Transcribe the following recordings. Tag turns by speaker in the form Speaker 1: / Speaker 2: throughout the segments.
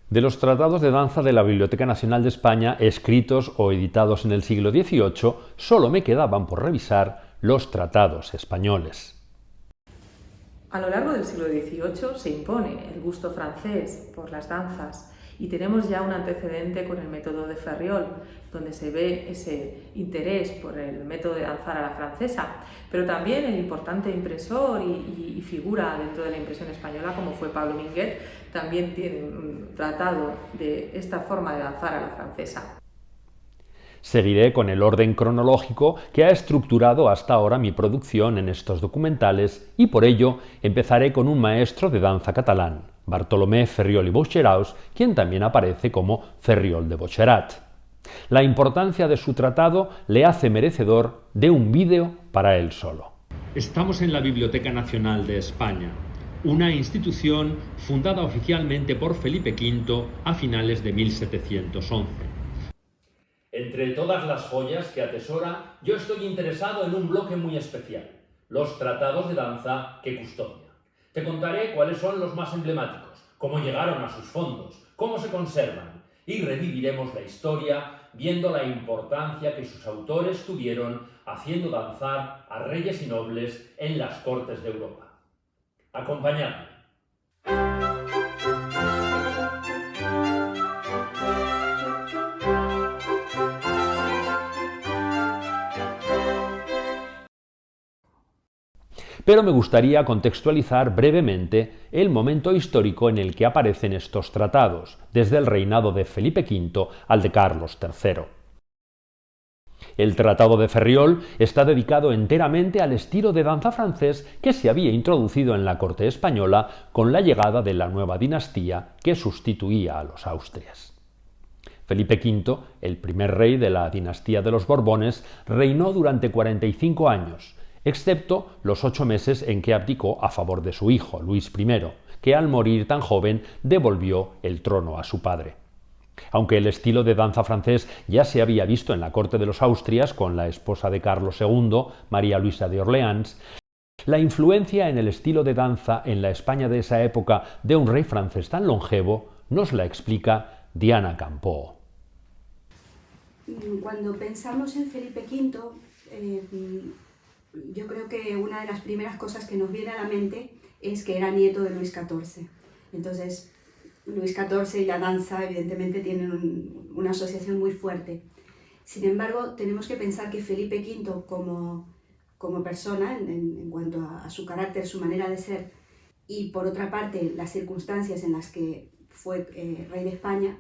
Speaker 1: De los tratados de danza de la Biblioteca Nacional de España, escritos o editados en el siglo XVIII, solo me quedaban por revisar los tratados españoles.
Speaker 2: A lo largo del siglo XVIII se impone el gusto francés por las danzas y tenemos ya un antecedente con el método de Ferriol, donde se ve ese interés por el método de danzar a la francesa, pero también el importante impresor y figura dentro de la impresión española como fue Pablo Minguet, también tiene un tratado de esta forma de danzar a la francesa.
Speaker 1: Seguiré con el orden cronológico que ha estructurado hasta ahora mi producción en estos documentales y por ello empezaré con un maestro de danza catalán, Bartolomé Ferriol i Boixeraus, quien también aparece como Ferriol de Boixerat. La importancia de su tratado le hace merecedor de un vídeo para él solo. Estamos en la Biblioteca Nacional de España, una institución fundada oficialmente por Felipe V a finales de 1711. Entre todas las joyas que atesora, yo estoy interesado en un bloque muy especial, los tratados de danza que custodia. Te contaré cuáles son los más emblemáticos, cómo llegaron a sus fondos, cómo se conservan, y reviviremos la historia viendo la importancia que sus autores tuvieron haciendo danzar a reyes y nobles en las cortes de Europa. Acompañadme. Pero me gustaría contextualizar brevemente el momento histórico en el que aparecen estos tratados, desde el reinado de Felipe V al de Carlos III. El Tratado de Ferriol está dedicado enteramente al estilo de danza francés que se había introducido en la corte española con la llegada de la nueva dinastía que sustituía a los Austrias. Felipe V, el primer rey de la dinastía de los Borbones, reinó durante 45 años, excepto los 8 meses en que abdicó a favor de su hijo, Luis I, que al morir tan joven devolvió el trono a su padre. Aunque el estilo de danza francés ya se había visto en la corte de los Austrias con la esposa de Carlos II, María Luisa de Orleans, la influencia en el estilo de danza en la España de esa época de un rey francés tan longevo nos la explica Diana Campo.
Speaker 3: Cuando pensamos en Felipe V, yo creo que una de las primeras cosas que nos viene a la mente es que era nieto de Luis XIV. Entonces, Luis XIV y la danza evidentemente tienen una asociación muy fuerte. Sin embargo, tenemos que pensar que Felipe V como persona, en cuanto a su carácter, su manera de ser, y por otra parte las circunstancias en las que fue rey de España,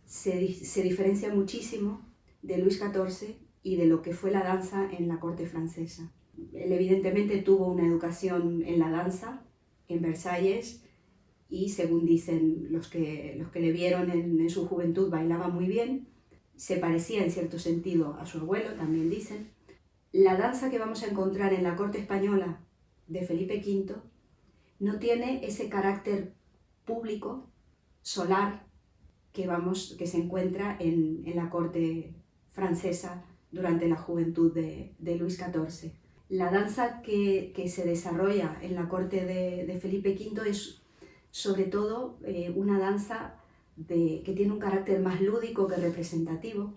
Speaker 3: se diferencia muchísimo de Luis XIV y de lo que fue la danza en la corte francesa. Él evidentemente tuvo una educación en la danza, en Versalles, y según dicen los que le vieron en su juventud, bailaba muy bien, se parecía en cierto sentido a su abuelo, también dicen. La danza que vamos a encontrar en la corte española de Felipe V no tiene ese carácter público, solar, que se encuentra en la corte francesa durante la juventud de Luis XIV. La danza que se desarrolla en la corte de Felipe V es sobre todo una danza que tiene un carácter más lúdico que representativo,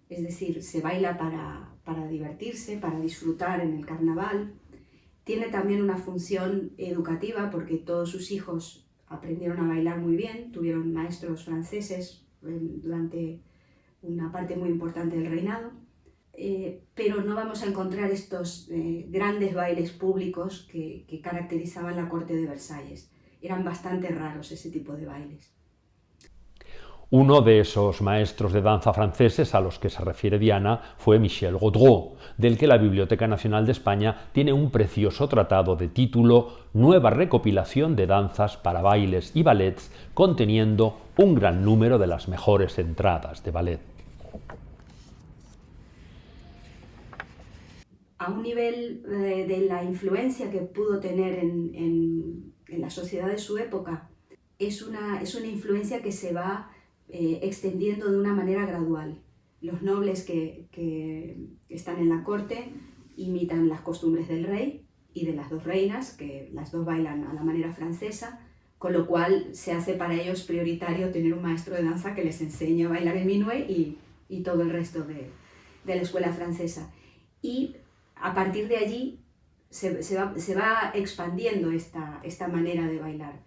Speaker 3: es decir, se baila para divertirse, para disfrutar en el carnaval. Tiene también una función educativa porque todos sus hijos aprendieron a bailar muy bien, tuvieron maestros franceses durante una parte muy importante del reinado, pero no vamos a encontrar estos grandes bailes públicos que caracterizaban la corte de Versalles. Eran bastante raros ese tipo de bailes.
Speaker 1: Uno de esos maestros de danza franceses a los que se refiere Diana fue Michel Gaudreau, del que la Biblioteca Nacional de España tiene un precioso tratado de título Nueva recopilación de danzas para bailes y ballets, conteniendo un gran número de las mejores entradas de ballet.
Speaker 3: A un nivel de la influencia que pudo tener en la sociedad de su época, es una influencia que se va extendiendo de una manera gradual. Los nobles que están en la corte imitan las costumbres del rey y de las dos reinas, que las dos bailan a la manera francesa, con lo cual se hace para ellos prioritario tener un maestro de danza que les enseñe a bailar el minuet y todo el resto de la escuela francesa. Y a partir de allí se va expandiendo esta manera de bailar.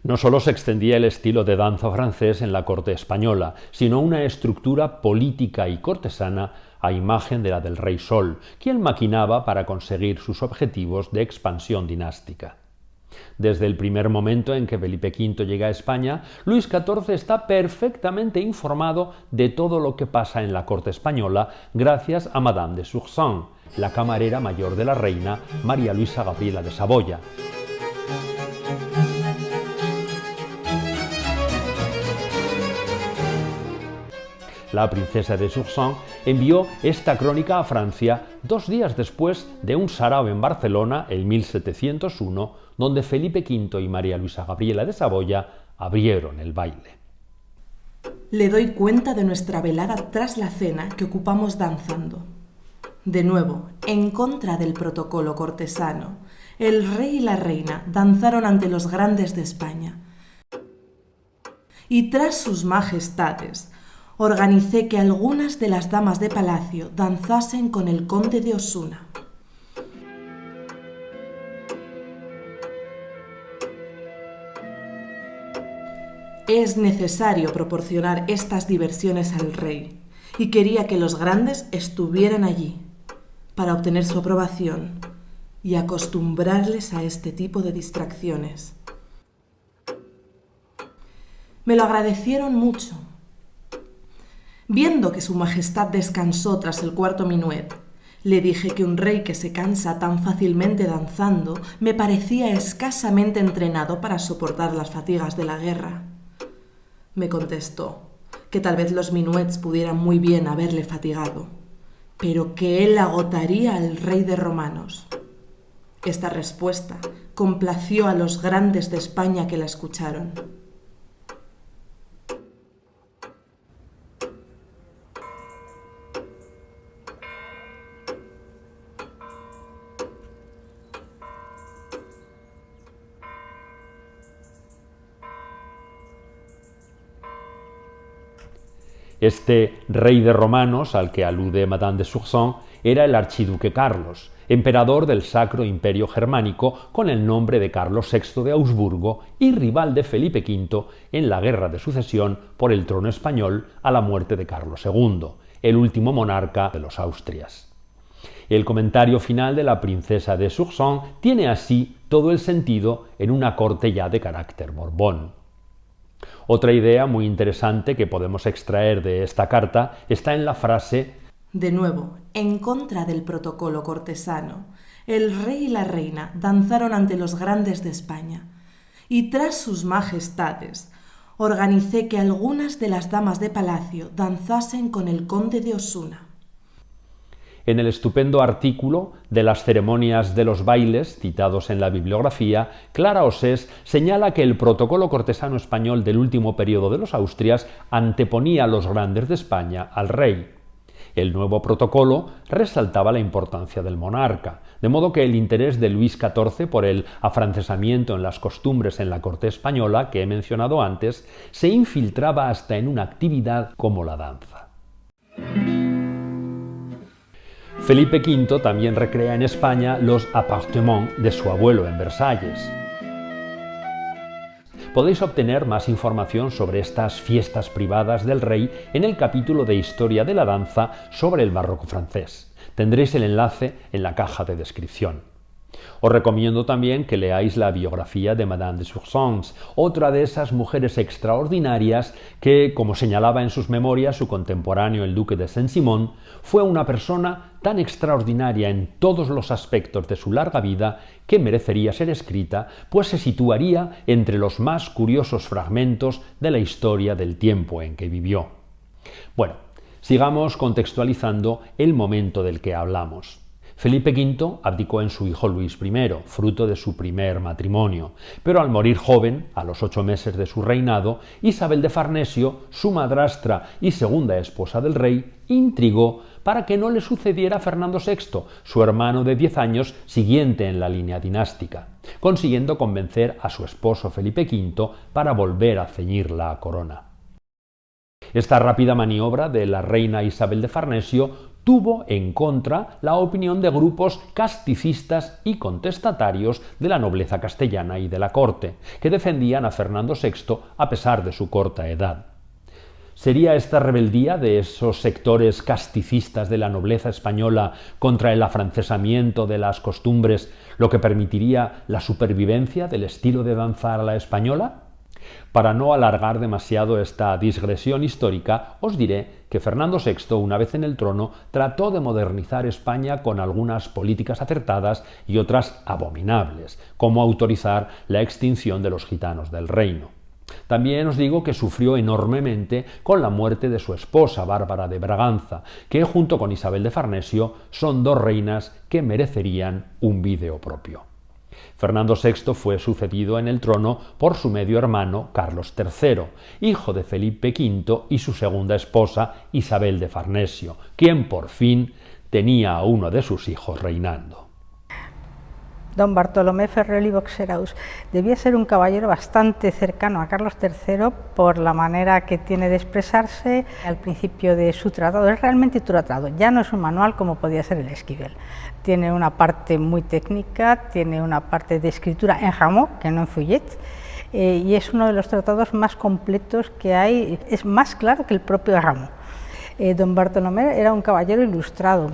Speaker 1: No solo se extendía el estilo de danza francés en la corte española, sino una estructura política y cortesana a imagen de la del rey Sol, quien maquinaba para conseguir sus objetivos de expansión dinástica. Desde el primer momento en que Felipe V llega a España, Luis XIV está perfectamente informado de todo lo que pasa en la corte española gracias a Madame de Sorsum, la camarera mayor de la reina María Luisa Gabriela de Saboya. La princesa de Sorsum envió esta crónica a Francia 2 días después de un sarao en Barcelona, en 1701, donde Felipe V y María Luisa Gabriela de Saboya abrieron el baile.
Speaker 4: Le doy cuenta de nuestra velada tras la cena que ocupamos danzando. De nuevo, en contra del protocolo cortesano, el rey y la reina danzaron ante los grandes de España. Y tras sus majestades, organicé que algunas de las damas de palacio danzasen con el conde de Osuna. Es necesario proporcionar estas diversiones al rey, y quería que los grandes estuvieran allí, para obtener su aprobación y acostumbrarles a este tipo de distracciones. Me lo agradecieron mucho. Viendo que su majestad descansó tras el cuarto minuet, le dije que un rey que se cansa tan fácilmente danzando me parecía escasamente entrenado para soportar las fatigas de la guerra. Me contestó que tal vez los minuets pudieran muy bien haberle fatigado, pero que él agotaría al rey de romanos. Esta respuesta complació a los grandes de España que la escucharon.
Speaker 1: Este rey de romanos, al que alude Madame de Sorsum, era el archiduque Carlos, emperador del Sacro Imperio Germánico con el nombre de Carlos VI de Augsburgo y rival de Felipe V en la Guerra de Sucesión por el trono español a la muerte de Carlos II, el último monarca de los Austrias. El comentario final de la princesa de Sorsum tiene así todo el sentido en una corte ya de carácter Borbón. Otra idea muy interesante que podemos extraer de esta carta está en la frase:
Speaker 4: de nuevo, en contra del protocolo cortesano, el rey y la reina danzaron ante los grandes de España, y tras sus majestades, organicé que algunas de las damas de palacio danzasen con el conde de Osuna.
Speaker 1: En el estupendo artículo de las ceremonias de los bailes, citados en la bibliografía, Clara Osés señala que el protocolo cortesano español del último periodo de los Austrias anteponía a los grandes de España al rey. El nuevo protocolo resaltaba la importancia del monarca, de modo que el interés de Luis XIV por el afrancesamiento en las costumbres en la corte española, que he mencionado antes, se infiltraba hasta en una actividad como la danza. Felipe V también recrea en España los appartements de su abuelo en Versalles. Podéis obtener más información sobre estas fiestas privadas del rey en el capítulo de Historia de la danza sobre el barroco francés. Tendréis el enlace en la caja de descripción. Os recomiendo también que leáis la biografía de Madame de Sorsum, otra de esas mujeres extraordinarias que, como señalaba en sus memorias su contemporáneo el duque de Saint-Simon, fue una persona tan extraordinaria en todos los aspectos de su larga vida que merecería ser escrita, pues se situaría entre los más curiosos fragmentos de la historia del tiempo en que vivió. Bueno, sigamos contextualizando el momento del que hablamos. Felipe V abdicó en su hijo Luis I, fruto de su primer matrimonio, pero al morir joven, a los 8 meses de su reinado, Isabel de Farnesio, su madrastra y segunda esposa del rey, intrigó para que no le sucediera a Fernando VI, su hermano de 10 años siguiente en la línea dinástica, consiguiendo convencer a su esposo Felipe V para volver a ceñir la corona. Esta rápida maniobra de la reina Isabel de Farnesio tuvo en contra la opinión de grupos casticistas y contestatarios de la nobleza castellana y de la corte, que defendían a Fernando VI a pesar de su corta edad. ¿Sería esta rebeldía de esos sectores casticistas de la nobleza española contra el afrancesamiento de las costumbres lo que permitiría la supervivencia del estilo de danza a la española? Para no alargar demasiado esta digresión histórica, os diré que Fernando VI, una vez en el trono, trató de modernizar España con algunas políticas acertadas y otras abominables, como autorizar la extinción de los gitanos del reino. También os digo que sufrió enormemente con la muerte de su esposa, Bárbara de Braganza, que junto con Isabel de Farnesio son dos reinas que merecerían un vídeo propio. Fernando VI fue sucedido en el trono por su medio hermano Carlos III, hijo de Felipe V y su segunda esposa Isabel de Farnesio, quien por fin tenía a uno de sus hijos reinando.
Speaker 5: Don Bartolomé Ferriol y Boxeraus debía ser un caballero bastante cercano a Carlos III por la manera que tiene de expresarse al principio de su tratado. Es realmente un tratado, ya no es un manual como podía ser el Esquivel. Tiene una parte muy técnica, tiene una parte de escritura en jamón, que no en follet, y es uno de los tratados más completos que hay, es más claro que el propio jamón. Don Bartolomé era un caballero ilustrado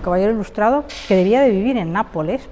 Speaker 5: que debía de vivir en Nápoles.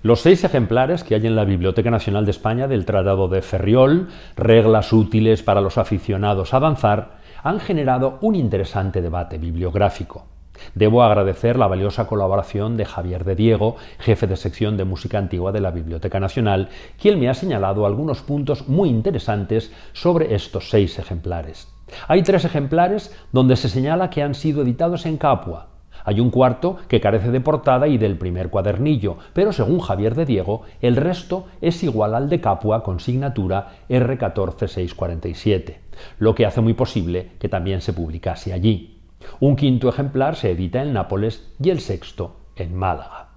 Speaker 1: Los 6 ejemplares que hay en la Biblioteca Nacional de España del Tratado de Ferriol, reglas útiles para los aficionados a danzar, han generado un interesante debate bibliográfico. Debo agradecer la valiosa colaboración de Javier de Diego, jefe de sección de música antigua de la Biblioteca Nacional, quien me ha señalado algunos puntos muy interesantes sobre estos 6 ejemplares. Hay 3 ejemplares donde se señala que han sido editados en Capua. Hay un cuarto que carece de portada y del primer cuadernillo, pero según Javier de Diego, el resto es igual al de Capua con signatura R14647, lo que hace muy posible que también se publicase allí. Un quinto ejemplar se edita en Nápoles y el sexto en Málaga.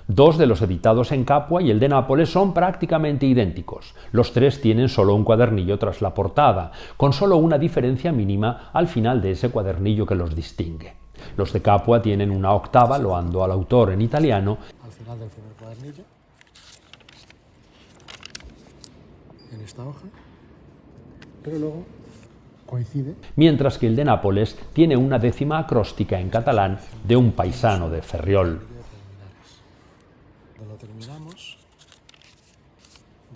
Speaker 1: 2 de los editados en Capua y el de Nápoles son prácticamente idénticos. Los 3 tienen solo un cuadernillo tras la portada, con solo una diferencia mínima al final de ese cuadernillo que los distingue. Los de Capua tienen una octava loando al autor en italiano.
Speaker 6: Al final del primer cuadernillo, en esta hoja, pero luego coincide.
Speaker 1: Mientras que el de Nápoles tiene una décima acróstica en catalán de un paisano de Ferriol.
Speaker 6: Cuando lo terminamos,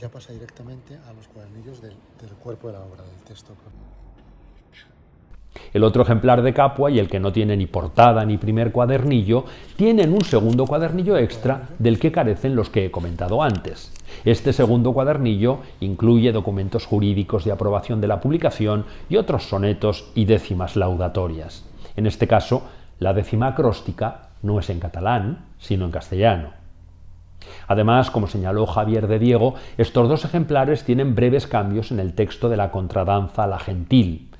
Speaker 6: ya pasa directamente a los cuadernillos del cuerpo de la obra, del texto.
Speaker 1: El otro ejemplar de Capua y el que no tiene ni portada ni primer cuadernillo tienen un segundo cuadernillo extra del que carecen los que he comentado antes. Este segundo cuadernillo incluye documentos jurídicos de aprobación de la publicación y otros sonetos y décimas laudatorias. En este caso, la décima acróstica no es en catalán, sino en castellano. Además, como señaló Javier de Diego, estos 2 ejemplares tienen breves cambios en el texto de la contradanza a la gentil,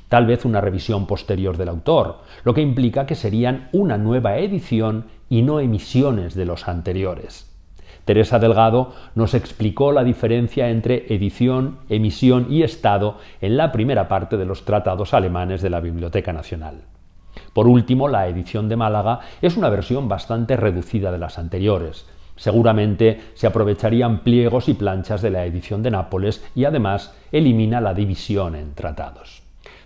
Speaker 1: tal vez una revisión posterior del autor, lo que implica que serían una nueva edición y no emisiones de los anteriores. Teresa Delgado nos explicó la diferencia entre edición, emisión y estado en la primera parte de los tratados alemanes de la Biblioteca Nacional. Por último, la edición de Málaga es una versión bastante reducida de las anteriores. Seguramente se aprovecharían pliegos y planchas de la edición de Nápoles y además elimina la división en tratados.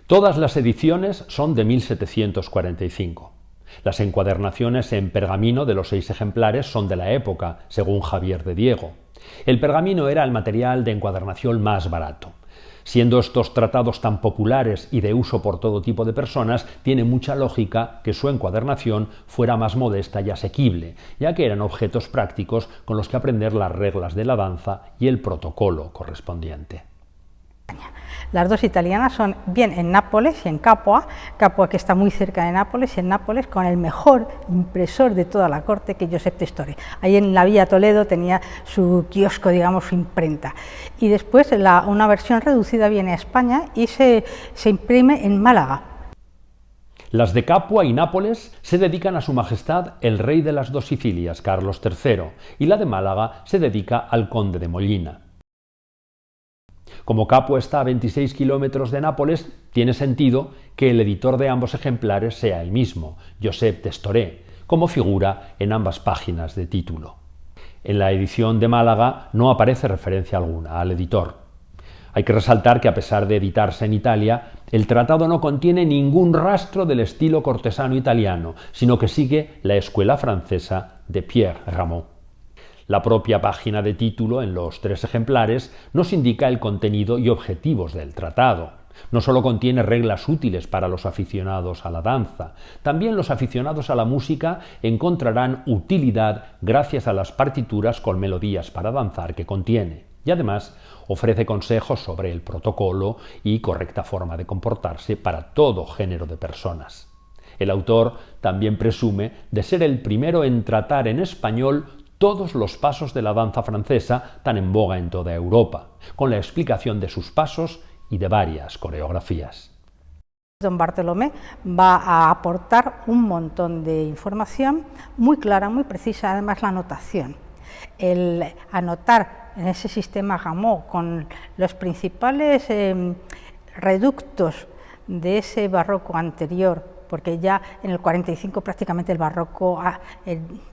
Speaker 1: Todas las ediciones son de 1745. Las encuadernaciones en pergamino de los 6 ejemplares son de la época, según Javier de Diego. El pergamino era el material de encuadernación más barato. Siendo estos tratados tan populares y de uso por todo tipo de personas, tiene mucha lógica que su encuadernación fuera más modesta y asequible, ya que eran objetos prácticos con los que aprender las reglas de la danza y el protocolo correspondiente.
Speaker 5: Las dos italianas son bien en Nápoles y en Capua, Capua que está muy cerca de Nápoles, y en Nápoles con el mejor impresor de toda la corte, que es Josep Testore. Ahí en la Villa Toledo tenía su kiosco, digamos, su imprenta. Y después una versión reducida viene a España y se imprime en Málaga.
Speaker 1: Las de Capua y Nápoles se dedican a su majestad el rey de las dos Sicilias, Carlos III, y la de Málaga se dedica al conde de Mollina. Como Capua está a 26 kilómetros de Nápoles, tiene sentido que el editor de ambos ejemplares sea el mismo, Josep Testore, como figura en ambas páginas de título. En la edición de Málaga no aparece referencia alguna al editor. Hay que resaltar que a pesar de editarse en Italia, el tratado no contiene ningún rastro del estilo cortesano italiano, sino que sigue la escuela francesa de Pierre Rameau. La propia página de título en los 3 ejemplares nos indica el contenido y objetivos del tratado. No solo contiene reglas útiles para los aficionados a la danza, también los aficionados a la música encontrarán utilidad gracias a las partituras con melodías para danzar que contiene. Y además ofrece consejos sobre el protocolo y correcta forma de comportarse para todo género de personas. El autor también presume de ser el primero en tratar en español todos los pasos de la danza francesa tan en boga en toda Europa, con la explicación de sus pasos y de varias coreografías.
Speaker 5: Don Bartolomé va a aportar un montón de información muy clara, muy precisa, además la anotación. El anotar en ese sistema Rameau con los principales reductos de ese barroco anterior, porque ya en el 45 prácticamente el barroco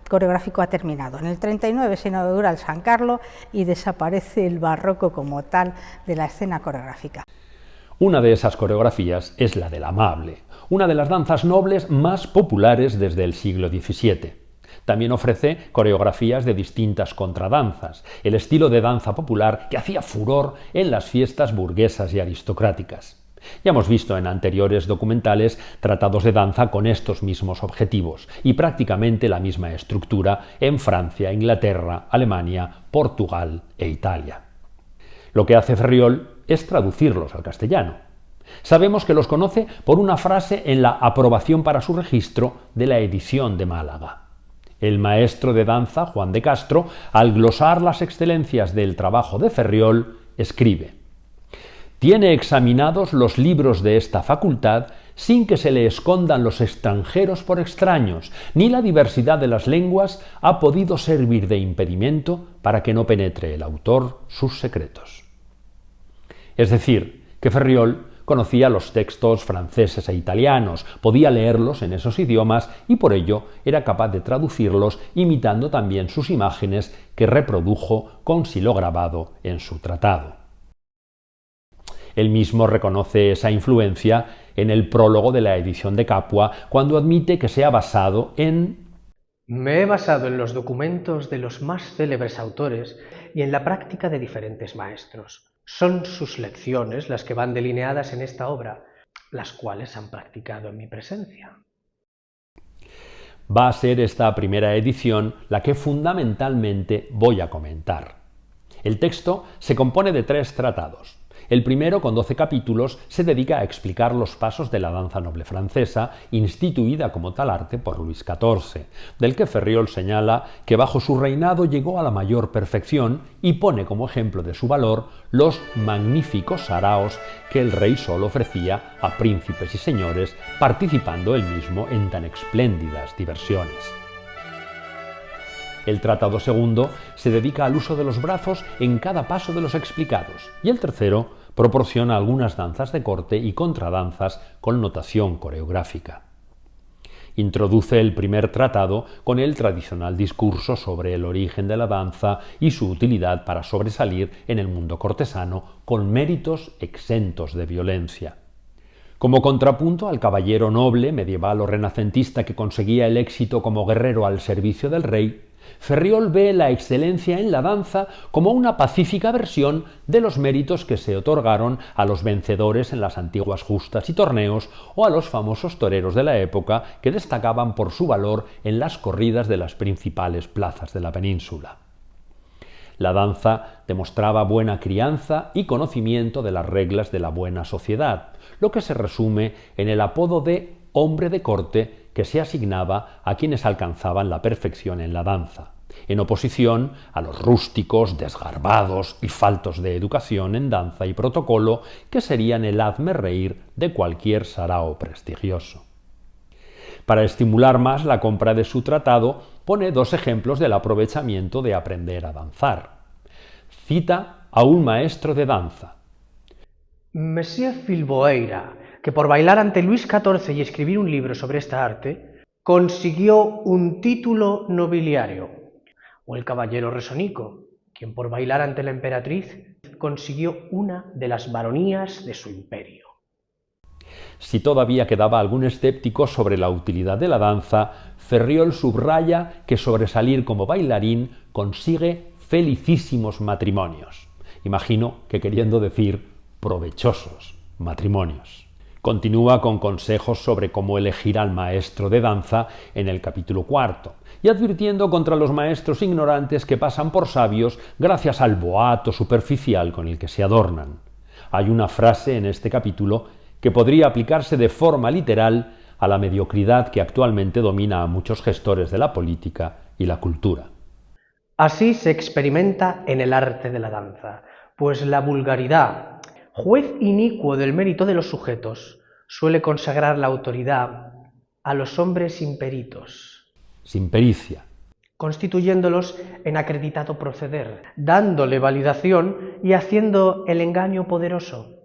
Speaker 5: coreográfico ha terminado. En el 39 se inaugura el San Carlo y desaparece el barroco como tal de la escena coreográfica.
Speaker 1: Una de esas coreografías es la del amable, una de las danzas nobles más populares desde el siglo XVII. También ofrece coreografías de distintas contradanzas, el estilo de danza popular que hacía furor en las fiestas burguesas y aristocráticas. Ya hemos visto en anteriores documentales tratados de danza con estos mismos objetivos y prácticamente la misma estructura en Francia, Inglaterra, Alemania, Portugal e Italia. Lo que hace Ferriol es traducirlos al castellano. Sabemos que los conoce por una frase en la aprobación para su registro de la edición de Málaga. El maestro de danza, Juan de Castro, al glosar las excelencias del trabajo de Ferriol, escribe: «Tiene examinados los libros de esta facultad sin que se le escondan los extranjeros por extraños, ni la diversidad de las lenguas ha podido servir de impedimento para que no penetre el autor sus secretos». Es decir, que Ferriol conocía los textos franceses e italianos, podía leerlos en esos idiomas y por ello era capaz de traducirlos imitando también sus imágenes que reprodujo con silograbado en su tratado. Él mismo reconoce esa influencia en el prólogo de la edición de Capua cuando admite que se ha basado en
Speaker 7: «Me he basado en los documentos de los más célebres autores y en la práctica de diferentes maestros. Son sus lecciones las que van delineadas en esta obra, las cuales han practicado en mi presencia».
Speaker 1: Va a ser esta primera edición la que fundamentalmente voy a comentar. El texto se compone de 3 tratados. El primero, con 12 capítulos, se dedica a explicar los pasos de la danza noble francesa, instituida como tal arte por Luis XIV, del que Ferriol señala que bajo su reinado llegó a la mayor perfección y pone como ejemplo de su valor los magníficos saraos que el rey Sol ofrecía a príncipes y señores, participando él mismo en tan espléndidas diversiones. El tratado segundo se dedica al uso de los brazos en cada paso de los explicados, y el tercero proporciona algunas danzas de corte y contradanzas con notación coreográfica. Introduce el primer tratado con el tradicional discurso sobre el origen de la danza y su utilidad para sobresalir en el mundo cortesano con méritos exentos de violencia. Como contrapunto al caballero noble, medieval o renacentista que conseguía el éxito como guerrero al servicio del rey, Ferriol ve la excelencia en la danza como una pacífica versión de los méritos que se otorgaron a los vencedores en las antiguas justas y torneos o a los famosos toreros de la época que destacaban por su valor en las corridas de las principales plazas de la península. La danza demostraba buena crianza y conocimiento de las reglas de la buena sociedad, lo que se resume en el apodo de hombre de corte que se asignaba a quienes alcanzaban la perfección en la danza, en oposición a los rústicos, desgarbados y faltos de educación en danza y protocolo que serían el hazmerreír de cualquier sarao prestigioso. Para estimular más la compra de su tratado, pone dos ejemplos del aprovechamiento de aprender a danzar. Cita a un maestro de danza.
Speaker 7: Monsieur Filboeira, que por bailar ante Luis XIV y escribir un libro sobre esta arte, consiguió un título nobiliario. O el caballero Resonico, quien por bailar ante la emperatriz consiguió una de las baronías de su imperio.
Speaker 1: Si todavía quedaba algún escéptico sobre la utilidad de la danza, Ferriol subraya que sobresalir como bailarín consigue felicísimos matrimonios. Imagino que queriendo decir provechosos matrimonios. Continúa con consejos sobre cómo elegir al maestro de danza en el capítulo 4, y advirtiendo contra los maestros ignorantes que pasan por sabios gracias al boato superficial con el que se adornan. Hay una frase en este capítulo que podría aplicarse de forma literal a la mediocridad que actualmente domina a muchos gestores de la política y la cultura.
Speaker 7: Así se experimenta en el arte de la danza, pues la vulgaridad, juez inicuo del mérito de los sujetos, suele consagrar la autoridad a los hombres imperitos,
Speaker 1: sin pericia,
Speaker 7: constituyéndolos en acreditado proceder, dándole validación y haciendo el engaño poderoso.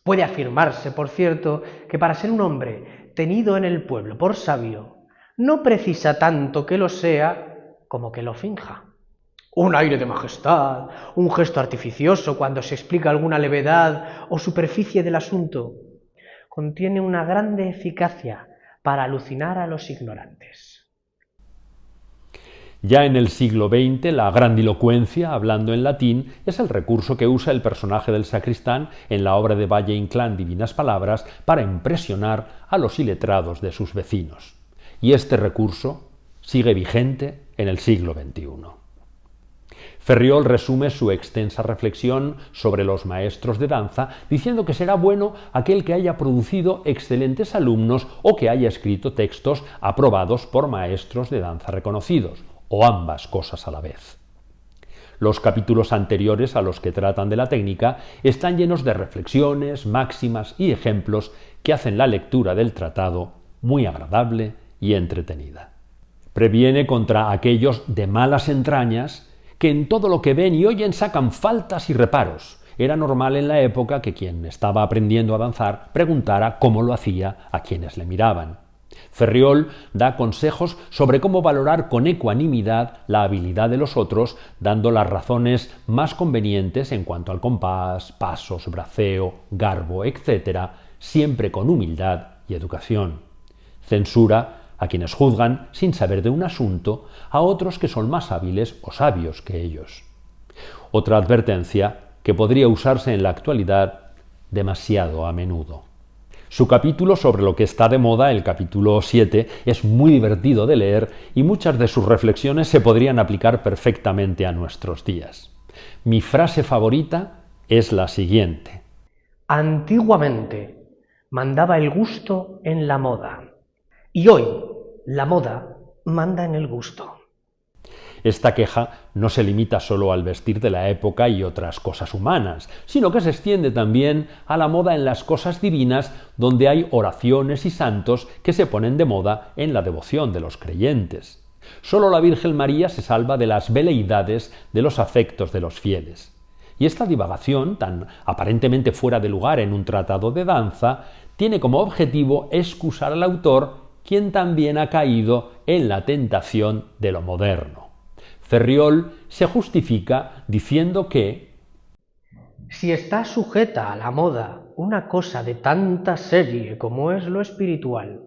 Speaker 7: Puede afirmarse, por cierto, que para ser un hombre tenido en el pueblo por sabio, no precisa tanto que lo sea como que lo finja. Un aire de majestad, un gesto artificioso cuando se explica alguna levedad o superficie del asunto, contiene una grande eficacia para alucinar a los ignorantes.
Speaker 1: Ya en el siglo XX, la grandilocuencia, hablando en latín, es el recurso que usa el personaje del sacristán en la obra de Valle-Inclán Divinas Palabras para impresionar a los iletrados de sus vecinos. Y este recurso sigue vigente en el siglo XXI. Ferriol resume su extensa reflexión sobre los maestros de danza diciendo que será bueno aquel que haya producido excelentes alumnos o que haya escrito textos aprobados por maestros de danza reconocidos, o ambas cosas a la vez. Los capítulos anteriores a los que tratan de la técnica están llenos de reflexiones, máximas y ejemplos que hacen la lectura del tratado muy agradable y entretenida. Previene contra aquellos de malas entrañas que en todo lo que ven y oyen sacan faltas y reparos. Era normal en la época que quien estaba aprendiendo a danzar preguntara cómo lo hacía a quienes le miraban. Ferriol da consejos sobre cómo valorar con ecuanimidad la habilidad de los otros, dando las razones más convenientes en cuanto al compás, pasos, braceo, garbo, etc., siempre con humildad y educación. Censura a quienes juzgan sin saber de un asunto a otros que son más hábiles o sabios que ellos. Otra advertencia que podría usarse en la actualidad demasiado a menudo. Su capítulo sobre lo que está de moda, el capítulo 7, es muy divertido de leer y muchas de sus reflexiones se podrían aplicar perfectamente a nuestros días. Mi frase favorita es la siguiente.
Speaker 7: Antiguamente mandaba el gusto en la moda y hoy la moda manda en el gusto.
Speaker 1: Esta queja no se limita solo al vestir de la época y otras cosas humanas, sino que se extiende también a la moda en las cosas divinas, donde hay oraciones y santos que se ponen de moda en la devoción de los creyentes. Solo la Virgen María se salva de las veleidades de los afectos de los fieles. Y esta divagación, tan aparentemente fuera de lugar en un tratado de danza, tiene como objetivo excusar al autor, quien también ha caído en la tentación de lo moderno. Ferriol se justifica diciendo que
Speaker 7: si está sujeta a la moda una cosa de tanta serie como es lo espiritual,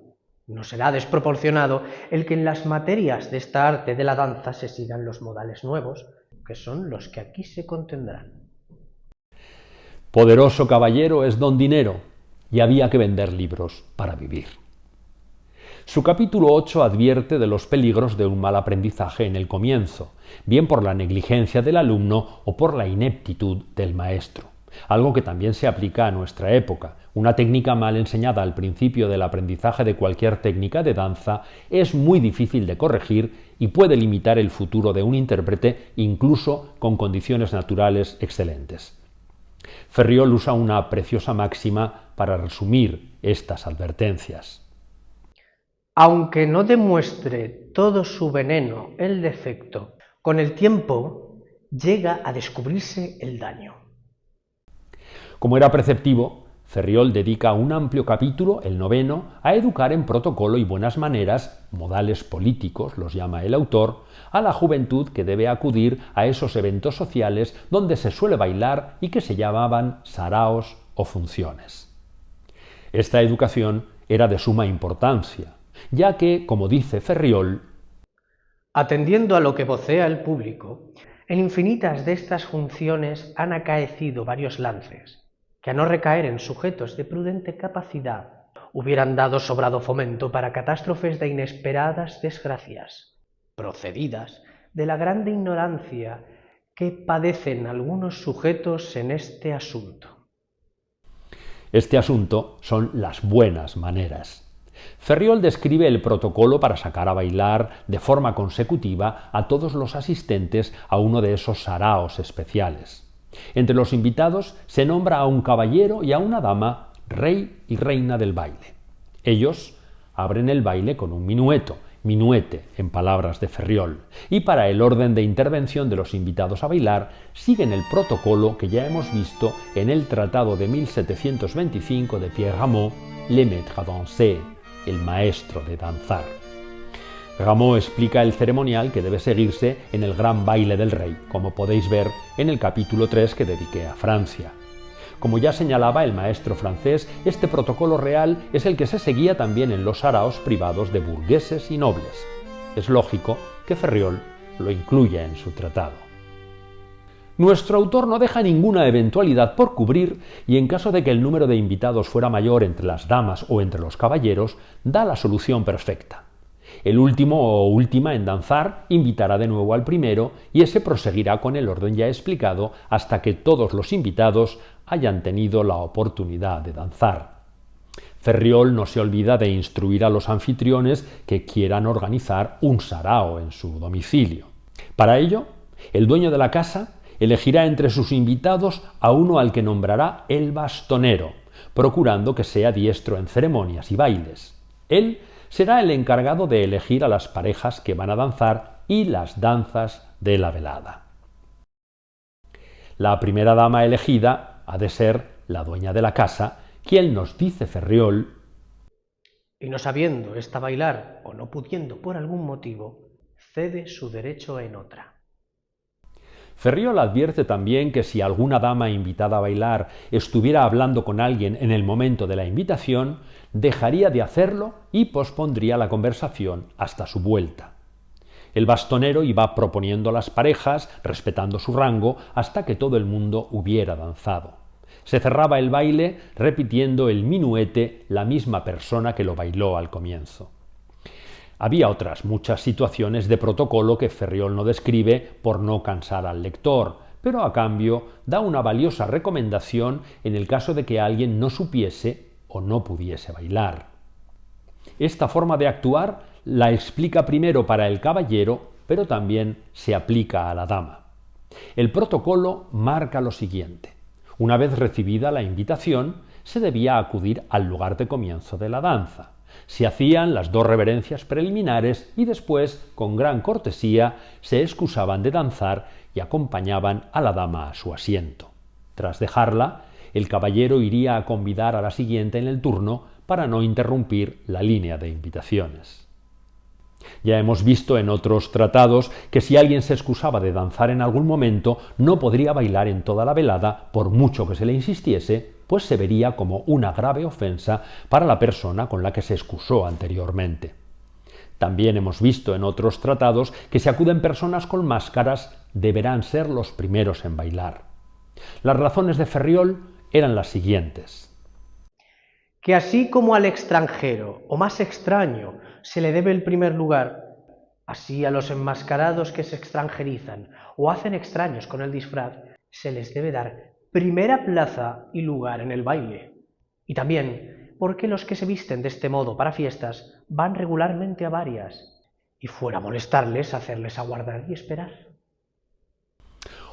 Speaker 7: no será desproporcionado el que en las materias de esta arte de la danza se sigan los modales nuevos, que son los que aquí se contendrán.
Speaker 1: Poderoso caballero es don dinero, y había que vender libros para vivir. Su capítulo 8 advierte de los peligros de un mal aprendizaje en el comienzo, bien por la negligencia del alumno o por la ineptitud del maestro, algo que también se aplica a nuestra época. Una técnica mal enseñada al principio del aprendizaje de cualquier técnica de danza es muy difícil de corregir y puede limitar el futuro de un intérprete incluso con condiciones naturales excelentes. Ferriol usa una preciosa máxima para resumir estas advertencias.
Speaker 7: Aunque no demuestre todo su veneno el defecto, con el tiempo llega a descubrirse el daño.
Speaker 1: Como era preceptivo, Ferriol dedica un amplio capítulo, el 9º, a educar en protocolo y buenas maneras, modales políticos, los llama el autor, a la juventud que debe acudir a esos eventos sociales donde se suele bailar y que se llamaban saraos o funciones. Esta educación era de suma importancia, ya que, como dice Ferriol,
Speaker 7: atendiendo a lo que vocea el público, en infinitas de estas funciones han acaecido varios lances, que a no recaer en sujetos de prudente capacidad, hubieran dado sobrado fomento para catástrofes de inesperadas desgracias, procedidas de la grande ignorancia que padecen algunos sujetos en este asunto.
Speaker 1: Este asunto son las buenas maneras. Ferriol describe el protocolo para sacar a bailar de forma consecutiva a todos los asistentes a uno de esos saraos especiales. Entre los invitados se nombra a un caballero y a una dama, rey y reina del baile. Ellos abren el baile con un minuete en palabras de Ferriol, y para el orden de intervención de los invitados a bailar siguen el protocolo que ya hemos visto en el tratado de 1725 de Pierre Rameau, Le Maître à danser, el maestro de danzar. Rameau explica el ceremonial que debe seguirse en el gran baile del rey, como podéis ver en el capítulo 3 que dediqué a Francia. Como ya señalaba el maestro francés, este protocolo real es el que se seguía también en los saraos privados de burgueses y nobles. Es lógico que Ferriol lo incluya en su tratado. Nuestro autor no deja ninguna eventualidad por cubrir y en caso de que el número de invitados fuera mayor entre las damas o entre los caballeros, da la solución perfecta. El último o última en danzar invitará de nuevo al primero y ese proseguirá con el orden ya explicado hasta que todos los invitados hayan tenido la oportunidad de danzar. Ferriol no se olvida de instruir a los anfitriones que quieran organizar un sarao en su domicilio. Para ello, el dueño de la casa elegirá entre sus invitados a uno al que nombrará el bastonero, procurando que sea diestro en ceremonias y bailes. Él será el encargado de elegir a las parejas que van a danzar y las danzas de la velada. La primera dama elegida ha de ser la dueña de la casa, quien nos dice Ferriol,
Speaker 7: y no sabiendo ésta bailar o no pudiendo por algún motivo, cede su derecho en otra.
Speaker 1: Ferriol advierte también que si alguna dama invitada a bailar estuviera hablando con alguien en el momento de la invitación, dejaría de hacerlo y pospondría la conversación hasta su vuelta. El bastonero iba proponiendo las parejas, respetando su rango, hasta que todo el mundo hubiera danzado. Se cerraba el baile repitiendo el minuete la misma persona que lo bailó al comienzo. Había otras muchas situaciones de protocolo que Ferriol no describe por no cansar al lector, pero a cambio da una valiosa recomendación en el caso de que alguien no supiese o no pudiese bailar. Esta forma de actuar la explica primero para el caballero, pero también se aplica a la dama. El protocolo marca lo siguiente. Una vez recibida la invitación, se debía acudir al lugar de comienzo de la danza. Se hacían las 2 reverencias preliminares y después, con gran cortesía, se excusaban de danzar y acompañaban a la dama a su asiento. Tras dejarla, el caballero iría a convidar a la siguiente en el turno para no interrumpir la línea de invitaciones. Ya hemos visto en otros tratados que si alguien se excusaba de danzar en algún momento, no podría bailar en toda la velada, por mucho que se le insistiese, pues se vería como una grave ofensa para la persona con la que se excusó anteriormente. También hemos visto en otros tratados que si acuden personas con máscaras, deberán ser los primeros en bailar. Las razones de Ferriol eran las siguientes.
Speaker 7: Que así como al extranjero, o más extraño, se le debe el primer lugar. Así a los enmascarados que se extranjerizan o hacen extraños con el disfraz, se les debe dar primera plaza y lugar en el baile. Y también porque los que se visten de este modo para fiestas van regularmente a varias, y fuera molestarles, hacerles aguardar y esperar.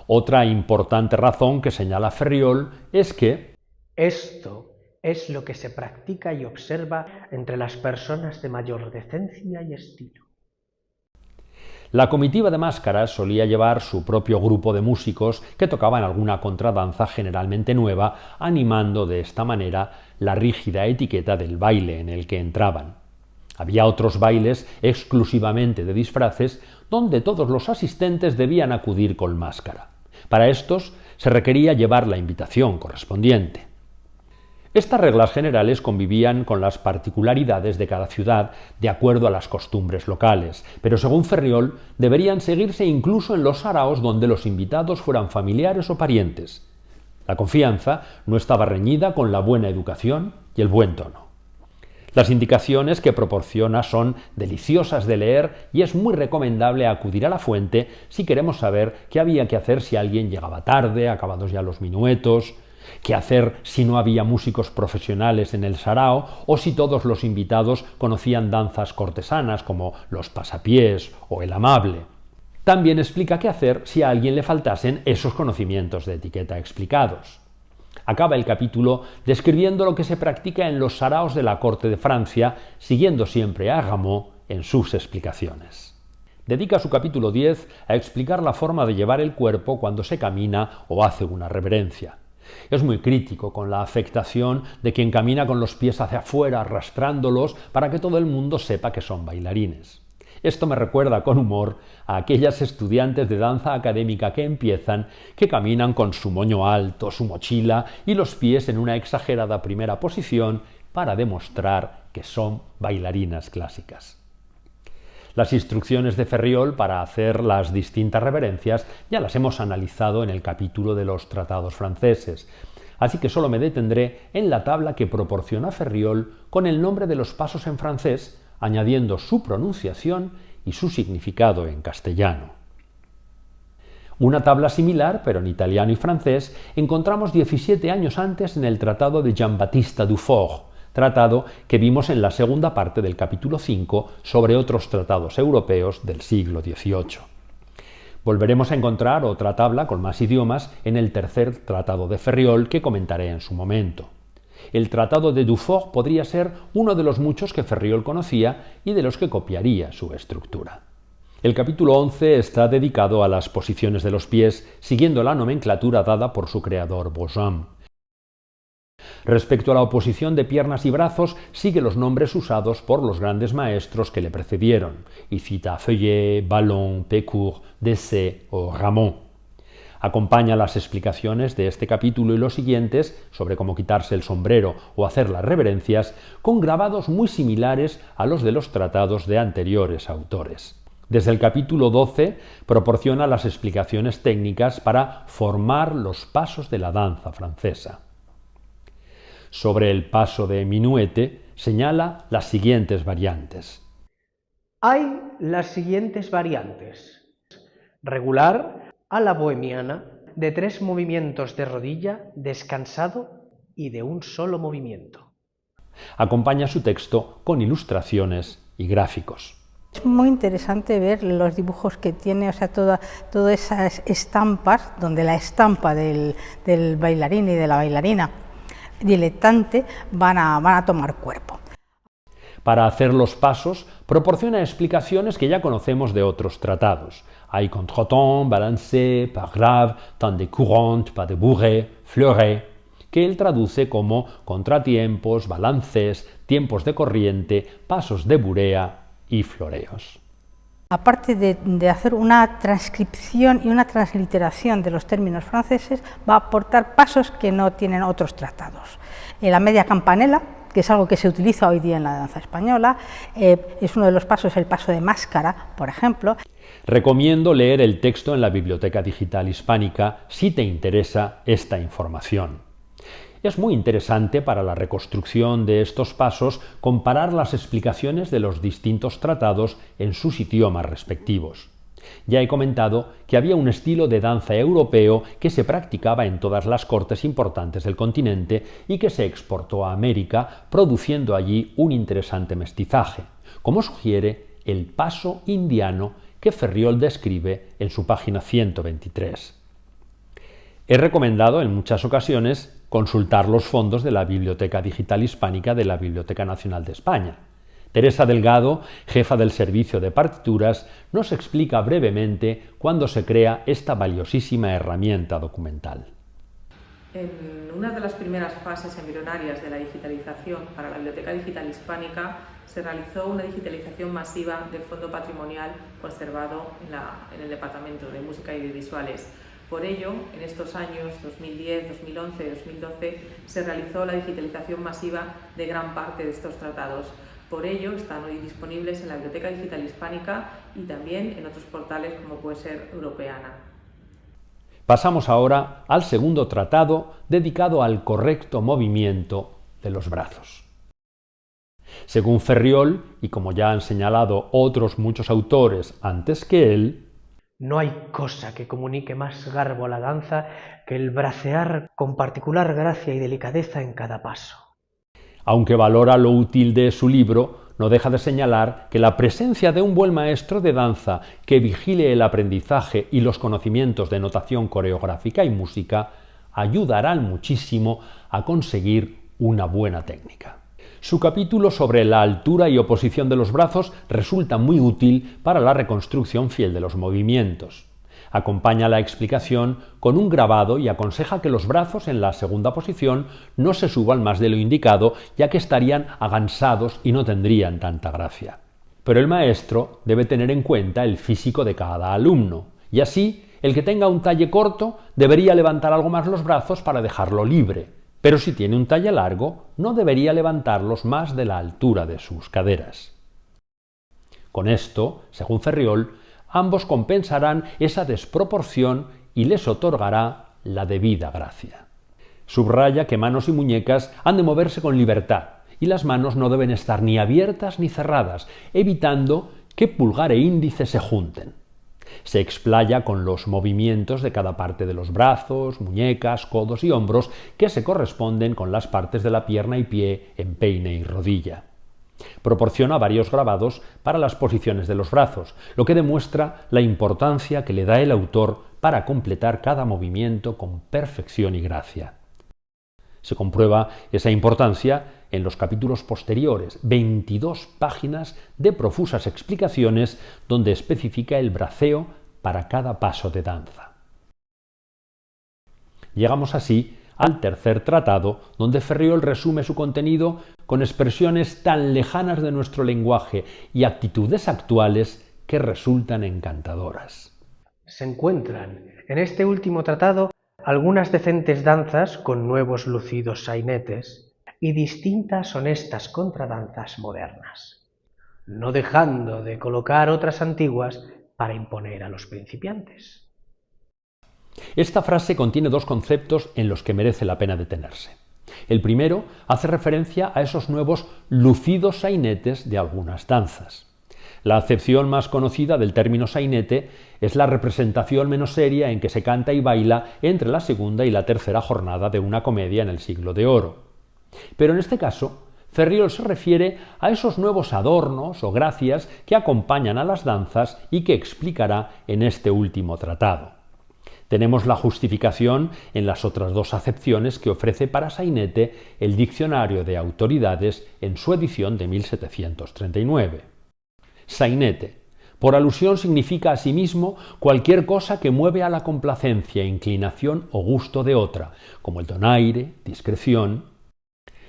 Speaker 1: Otra importante razón que señala Ferriol es que
Speaker 7: esto es lo que se practica y observa entre las personas de mayor decencia y estilo.
Speaker 1: La comitiva de máscaras solía llevar su propio grupo de músicos que tocaban alguna contradanza generalmente nueva, animando de esta manera la rígida etiqueta del baile en el que entraban. Había otros bailes exclusivamente de disfraces donde todos los asistentes debían acudir con máscara. Para estos se requería llevar la invitación correspondiente. Estas reglas generales convivían con las particularidades de cada ciudad de acuerdo a las costumbres locales, pero según Ferriol deberían seguirse incluso en los saraos donde los invitados fueran familiares o parientes. La confianza no estaba reñida con la buena educación y el buen tono. Las indicaciones que proporciona son deliciosas de leer y es muy recomendable acudir a la fuente si queremos saber qué había que hacer si alguien llegaba tarde, acabados ya los minuetos, qué hacer si no había músicos profesionales en el sarao o si todos los invitados conocían danzas cortesanas como los pasapiés o el amable. También explica qué hacer si a alguien le faltasen esos conocimientos de etiqueta explicados. Acaba el capítulo describiendo lo que se practica en los saraos de la corte de Francia, siguiendo siempre a Rameau en sus explicaciones. Dedica su capítulo 10 a explicar la forma de llevar el cuerpo cuando se camina o hace una reverencia. Es muy crítico con la afectación de quien camina con los pies hacia afuera, arrastrándolos para que todo el mundo sepa que son bailarines. Esto me recuerda con humor a aquellas estudiantes de danza académica que empiezan, que caminan con su moño alto, su mochila y los pies en una exagerada primera posición para demostrar que son bailarinas clásicas. Las instrucciones de Ferriol para hacer las distintas reverencias ya las hemos analizado en el capítulo de los tratados franceses, así que solo me detendré en la tabla que proporciona Ferriol con el nombre de los pasos en francés, añadiendo su pronunciación y su significado en castellano. Una tabla similar, pero en italiano y francés, encontramos 17 años antes en el tratado de Jean-Baptiste Dufaure, tratado que vimos en la segunda parte del capítulo 5 sobre otros tratados europeos del siglo XVIII. Volveremos a encontrar otra tabla con más idiomas en el tercer tratado de Ferriol que comentaré en su momento. El tratado de Dufaure podría ser uno de los muchos que Ferriol conocía y de los que copiaría su estructura. El capítulo 11 está dedicado a las posiciones de los pies, siguiendo la nomenclatura dada por su creador Beauchamp. Respecto a la oposición de piernas y brazos, sigue los nombres usados por los grandes maestros que le precedieron, y cita a Feuillet, Ballon, Pécourt, Dessay o Ramon. Acompaña las explicaciones de este capítulo y los siguientes sobre cómo quitarse el sombrero o hacer las reverencias con grabados muy similares a los de los tratados de anteriores autores. Desde el capítulo 12 proporciona las explicaciones técnicas para formar los pasos de la danza francesa. Sobre el paso de minuete señala las siguientes variantes.
Speaker 7: Hay las siguientes variantes. Regular, a la bohemiana, de 3 movimientos de rodilla, descansado y de un solo movimiento.
Speaker 1: Acompaña su texto con ilustraciones y gráficos.
Speaker 5: Es muy interesante ver los dibujos que tiene, o sea, todas esas estampas, donde la estampa del bailarín y de la bailarina diletante van a tomar cuerpo.
Speaker 1: Para hacer los pasos, proporciona explicaciones que ya conocemos de otros tratados. Hay contretemps, balancé, pas grave, temps de courante, pas de bourrée, fleuret, que él traduce como contratiempos, balancés, tiempos de corriente, pasos de burea y floreos.
Speaker 5: Aparte de hacer una transcripción y una transliteración de los términos franceses, va a aportar pasos que no tienen otros tratados. La media campanella, que es algo que se utiliza hoy día en la danza española, es uno de los pasos, el paso de máscara, por ejemplo.
Speaker 1: Recomiendo leer el texto en la Biblioteca Digital Hispánica si te interesa esta información. Es muy interesante para la reconstrucción de estos pasos comparar las explicaciones de los distintos tratados en sus idiomas respectivos. Ya he comentado que había un estilo de danza europeo que se practicaba en todas las cortes importantes del continente y que se exportó a América, produciendo allí un interesante mestizaje, como sugiere el paso indiano que Ferriol describe en su página 123. He recomendado en muchas ocasiones consultar los fondos de la Biblioteca Digital Hispánica de la Biblioteca Nacional de España. Teresa Delgado, jefa del Servicio de Partituras, nos explica brevemente cuándo se crea esta valiosísima herramienta documental.
Speaker 2: En una de las primeras fases embrionarias de la digitalización para la Biblioteca Digital Hispánica se realizó una digitalización masiva del fondo patrimonial conservado en el Departamento de Música y de Visuales. Por ello, en estos años 2010, 2011 y 2012 se realizó la digitalización masiva de gran parte de estos tratados. Por ello, están hoy disponibles en la Biblioteca Digital Hispánica y también en otros portales como puede ser Europeana.
Speaker 1: Pasamos ahora al segundo tratado dedicado al correcto movimiento de los brazos. Según Ferriol, y como ya han señalado otros muchos autores antes que él,
Speaker 7: no hay cosa que comunique más garbo a la danza que el bracear con particular gracia y delicadeza en cada paso.
Speaker 1: Aunque valora lo útil de su libro, no deja de señalar que la presencia de un buen maestro de danza que vigile el aprendizaje y los conocimientos de notación coreográfica y música ayudarán muchísimo a conseguir una buena técnica. Su capítulo sobre la altura y oposición de los brazos resulta muy útil para la reconstrucción fiel de los movimientos. Acompaña la explicación con un grabado y aconseja que los brazos en la segunda posición no se suban más de lo indicado, ya que estarían agansados y no tendrían tanta gracia. Pero el maestro debe tener en cuenta el físico de cada alumno, y así el que tenga un talle corto debería levantar algo más los brazos para dejarlo libre, pero si tiene un talle largo no debería levantarlos más de la altura de sus caderas. Con esto, según Ferriol, ambos compensarán esa desproporción y les otorgará la debida gracia. Subraya que manos y muñecas han de moverse con libertad y las manos no deben estar ni abiertas ni cerradas, evitando que pulgar e índice se junten. Se explaya con los movimientos de cada parte de los brazos, muñecas, codos y hombros que se corresponden con las partes de la pierna y pie, empeine y rodilla. Proporciona varios grabados para las posiciones de los brazos, lo que demuestra la importancia que le da el autor para completar cada movimiento con perfección y gracia. Se comprueba esa importancia en los capítulos posteriores, 22 páginas de profusas explicaciones donde especifica el braceo para cada paso de danza. Llegamos así al tercer tratado, donde Ferriol resume su contenido con expresiones tan lejanas de nuestro lenguaje y actitudes actuales que resultan encantadoras.
Speaker 7: Se encuentran en este último tratado algunas decentes danzas con nuevos lucidos sainetes y distintas honestas contradanzas modernas, no dejando de colocar otras antiguas para imponer a los principiantes.
Speaker 1: Esta frase contiene dos conceptos en los que merece la pena detenerse. El primero hace referencia a esos nuevos lucidos sainetes de algunas danzas. La acepción más conocida del término sainete es la representación menos seria en que se canta y baila entre la segunda y la tercera jornada de una comedia en el Siglo de Oro. Pero en este caso, Ferriol se refiere a esos nuevos adornos o gracias que acompañan a las danzas y que explicará en este último tratado. Tenemos la justificación en las otras dos acepciones que ofrece para sainete el Diccionario de Autoridades en su edición de 1739. Sainete, por alusión, significa asimismo cualquier cosa que mueve a la complacencia, inclinación o gusto de otra, como el donaire, discreción.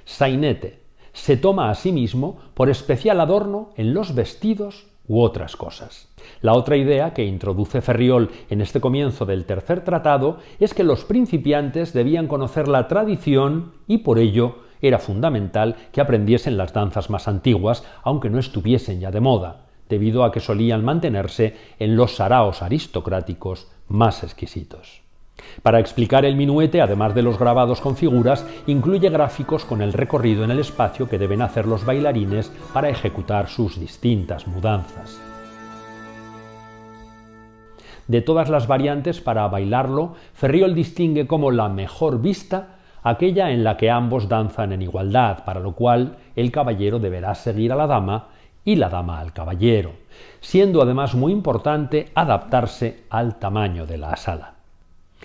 Speaker 1: Sainete se toma a sí mismo por especial adorno en los vestidos u otras cosas. La otra idea que introduce Ferriol en este comienzo del tercer tratado es que los principiantes debían conocer la tradición y por ello era fundamental que aprendiesen las danzas más antiguas, aunque no estuviesen ya de moda, debido a que solían mantenerse en los saraos aristocráticos más exquisitos. Para explicar el minuete, además de los grabados con figuras, incluye gráficos con el recorrido en el espacio que deben hacer los bailarines para ejecutar sus distintas mudanzas. De todas las variantes para bailarlo, Ferriol distingue como la mejor vista aquella en la que ambos danzan en igualdad, para lo cual el caballero deberá seguir a la dama y la dama al caballero, siendo además muy importante adaptarse al tamaño de la sala.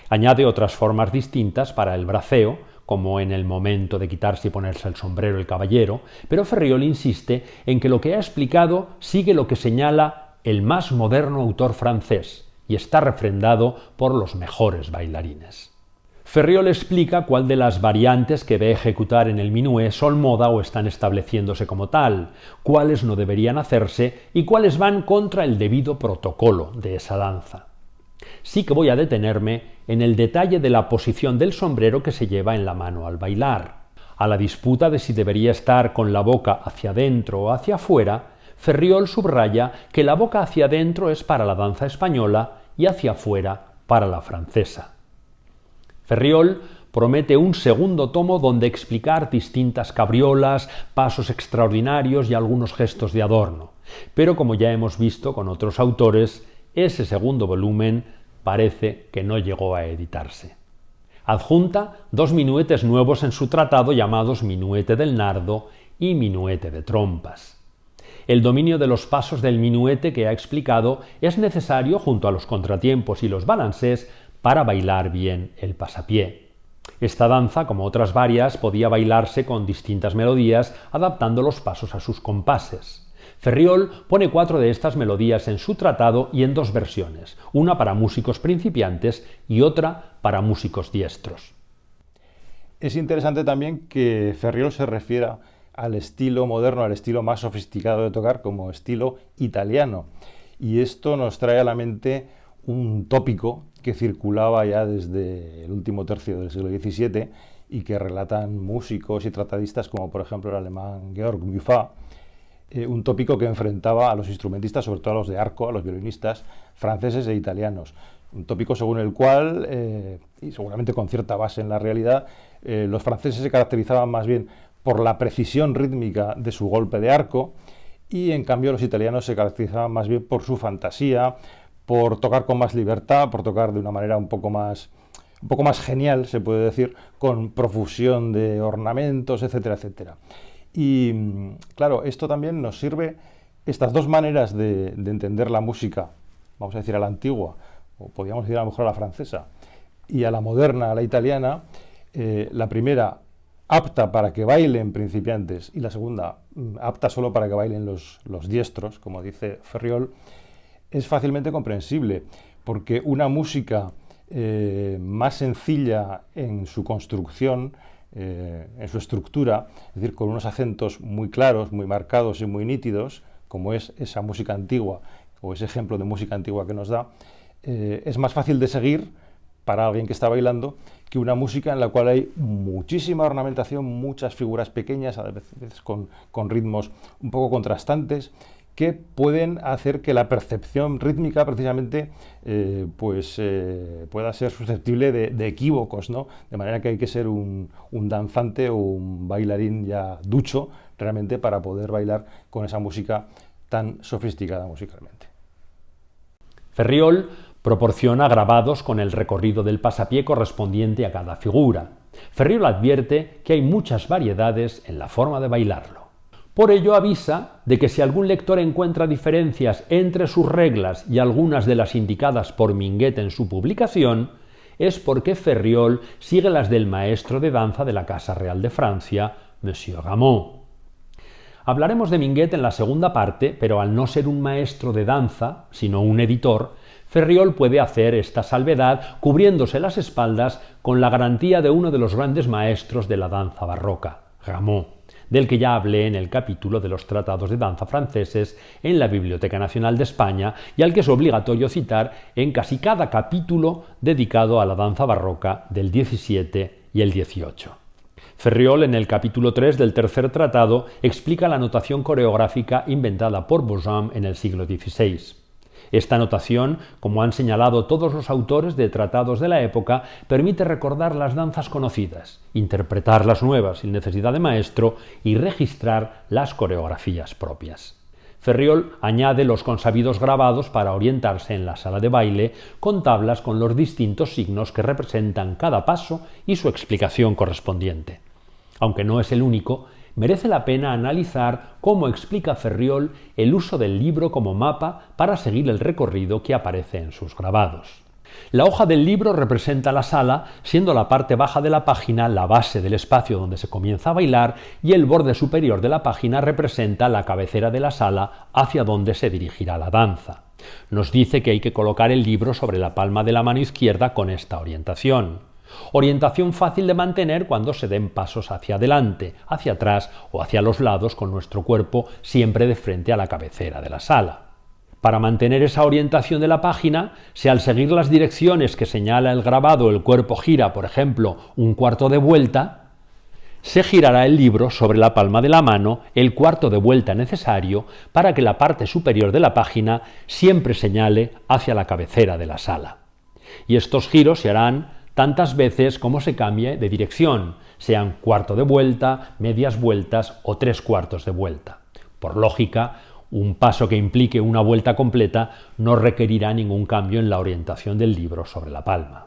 Speaker 1: Añade otras formas distintas para el braceo, como en el momento de quitarse y ponerse el sombrero el caballero, pero Ferriol insiste en que lo que ha explicado sigue lo que señala el más moderno autor francés y está refrendado por los mejores bailarines. Ferriol explica cuál de las variantes que ve ejecutar en el minué son moda o están estableciéndose como tal, cuáles no deberían hacerse y cuáles van contra el debido protocolo de esa danza. Sí que voy a detenerme en el detalle de la posición del sombrero que se lleva en la mano al bailar. A la disputa de si debería estar con la boca hacia adentro o hacia afuera, Ferriol subraya que la boca hacia adentro es para la danza española y hacia afuera para la francesa. Ferriol promete un segundo tomo donde explicar distintas cabriolas, pasos extraordinarios y algunos gestos de adorno, pero como ya hemos visto con otros autores, ese segundo volumen parece que no llegó a editarse. Adjunta 2 minuetes nuevos en su tratado llamados Minuete del Nardo y Minuete de Trompas. El dominio de los pasos del minuete que ha explicado es necesario junto a los contratiempos y los balancés para bailar bien el pasapié. Esta danza, como otras varias, podía bailarse con distintas melodías adaptando los pasos a sus compases. Ferriol pone 4 de estas melodías en su tratado y en 2 versiones, una para músicos principiantes y otra para músicos diestros.
Speaker 8: Es interesante también que Ferriol se refiera al estilo moderno, al estilo más sofisticado de tocar como estilo italiano. Y esto nos trae a la mente un tópico que circulaba ya desde el último tercio del siglo XVII y que relatan músicos y tratadistas como por ejemplo el alemán Georg Muffat, un tópico que enfrentaba a los instrumentistas, sobre todo a los de arco, a los violinistas franceses e italianos. Un tópico según el cual, y seguramente con cierta base en la realidad, los franceses se caracterizaban más bien por la precisión rítmica de su golpe de arco y en cambio los italianos se caracterizaban más bien por su fantasía, por tocar con más libertad, por tocar de una manera un poco más genial, se puede decir, con profusión de ornamentos, etcétera, etcétera. Y claro, esto también nos sirve, estas dos maneras de entender la música, vamos a decir a la antigua, o podríamos decir a lo mejor a la francesa, y a la moderna, a la italiana, la primera apta para que bailen principiantes y la segunda apta solo para que bailen los diestros, como dice Ferriol, es fácilmente comprensible, porque una música más sencilla en su construcción, en su estructura, es decir, con unos acentos muy claros, muy marcados y muy nítidos, como es esa música antigua o ese ejemplo de música antigua que nos da, es más fácil de seguir para alguien que está bailando que una música en la cual hay muchísima ornamentación, muchas figuras pequeñas, a veces con ritmos un poco contrastantes, que pueden hacer que la percepción rítmica precisamente pueda ser susceptible de equívocos, ¿no? De manera que hay que ser un danzante o un bailarín ya ducho realmente para poder bailar con esa música tan sofisticada musicalmente.
Speaker 1: Ferriol proporciona grabados con el recorrido del pasapié correspondiente a cada figura. Ferriol advierte que hay muchas variedades en la forma de bailarlo. Por ello avisa de que si algún lector encuentra diferencias entre sus reglas y algunas de las indicadas por Minguet en su publicación, es porque Ferriol sigue las del maestro de danza de la Casa Real de Francia, Monsieur Ramond. Hablaremos de Minguet en la segunda parte, pero al no ser un maestro de danza, sino un editor, Ferriol puede hacer esta salvedad cubriéndose las espaldas con la garantía de uno de los grandes maestros de la danza barroca, Ramond, del que ya hablé en el capítulo de los tratados de danza franceses en la Biblioteca Nacional de España y al que es obligatorio citar en casi cada capítulo dedicado a la danza barroca del 17 y el 18. Ferriol, en el capítulo 3 del tercer tratado, explica la notación coreográfica inventada por Beauchamp en el siglo XVI. Esta notación, como han señalado todos los autores de tratados de la época, permite recordar las danzas conocidas, interpretar las nuevas sin necesidad de maestro y registrar las coreografías propias. Ferriol añade los consabidos grabados para orientarse en la sala de baile con tablas con los distintos signos que representan cada paso y su explicación correspondiente. Aunque no es el único, merece la pena analizar cómo explica Ferriol el uso del libro como mapa para seguir el recorrido que aparece en sus grabados. La hoja del libro representa la sala, siendo la parte baja de la página la base del espacio donde se comienza a bailar y el borde superior de la página representa la cabecera de la sala hacia donde se dirigirá la danza. Nos dice que hay que colocar el libro sobre la palma de la mano izquierda con esta orientación. Orientación fácil de mantener cuando se den pasos hacia adelante, hacia atrás o hacia los lados con nuestro cuerpo siempre de frente a la cabecera de la sala. Para mantener esa orientación de la página, si al seguir las direcciones que señala el grabado el cuerpo gira, por ejemplo, un cuarto de vuelta, se girará el libro sobre la palma de la mano el cuarto de vuelta necesario para que la parte superior de la página siempre señale hacia la cabecera de la sala. Y estos giros se harán tantas veces como se cambie de dirección, sean cuarto de vuelta, medias vueltas o 3/4 de vuelta. Por lógica, un paso que implique una vuelta completa no requerirá ningún cambio en la orientación del libro sobre la palma.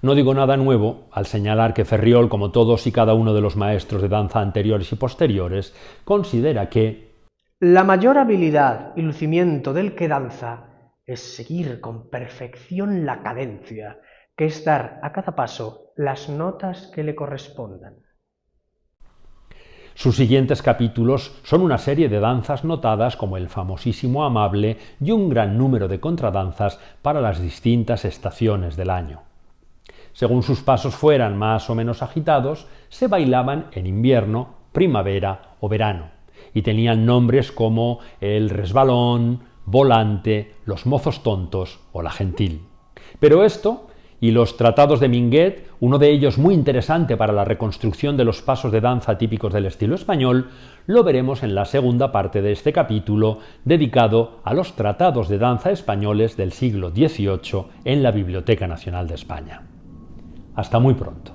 Speaker 1: No digo nada nuevo al señalar que Ferriol, como todos y cada uno de los maestros de danza anteriores y posteriores, considera que
Speaker 7: la mayor habilidad y lucimiento del que danza es seguir con perfección la cadencia, que es dar a cada paso las notas que le correspondan.
Speaker 1: Sus siguientes capítulos son una serie de danzas notadas como el famosísimo amable y un gran número de contradanzas para las distintas estaciones del año. Según sus pasos fueran más o menos agitados, se bailaban en invierno, primavera o verano, y tenían nombres como el resbalón, volante, los mozos tontos o la gentil. Pero esto y los tratados de Minguet, uno de ellos muy interesante para la reconstrucción de los pasos de danza típicos del estilo español, lo veremos en la segunda parte de este capítulo dedicado a los tratados de danza españoles del siglo XVIII en la Biblioteca Nacional de España. Hasta muy pronto.